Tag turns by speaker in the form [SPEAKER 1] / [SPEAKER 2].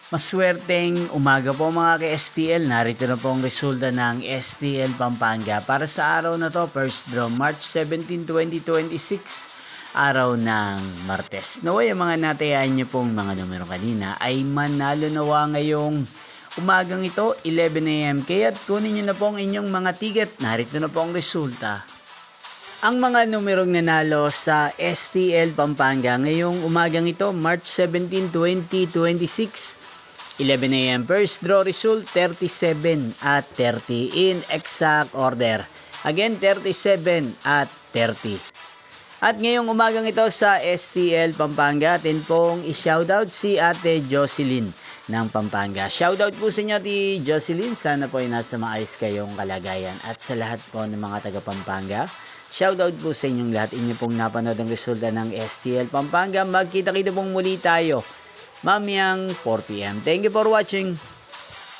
[SPEAKER 1] Maswerteng umaga po mga ka-STL. Narito na po ang resulta ng STL Pampanga para sa araw na to, first draw March 17, 2026, araw ng Martes. Naway ang mga natayaan nyo pong mga numero kanina ay manalo nawa ngayong umagang ito, 11 AM. Kaya't kunin nyo na po ang inyong mga ticket. Narito na po ang resulta. Ang mga numerong nanalo sa STL Pampanga ngayong umagang ito, March 17, 2026, 11 AM first draw result 37 at 30 in exact order. Again, 37 at 30. At ngayong umagang ito sa STL Pampanga, atin pong i-shoutout si Ate Jocelyn ng Pampanga. Shoutout po sa inyo, Ate Jocelyn. Sana po ay nasa maayos kayong kalagayan. At sa lahat po ng mga taga Pampanga, shoutout po sa inyong lahat. Inyo pong napanood ang resulta ng STL Pampanga. Magkita-kita pong muli tayo mamayang 4 PM. Thank you for watching.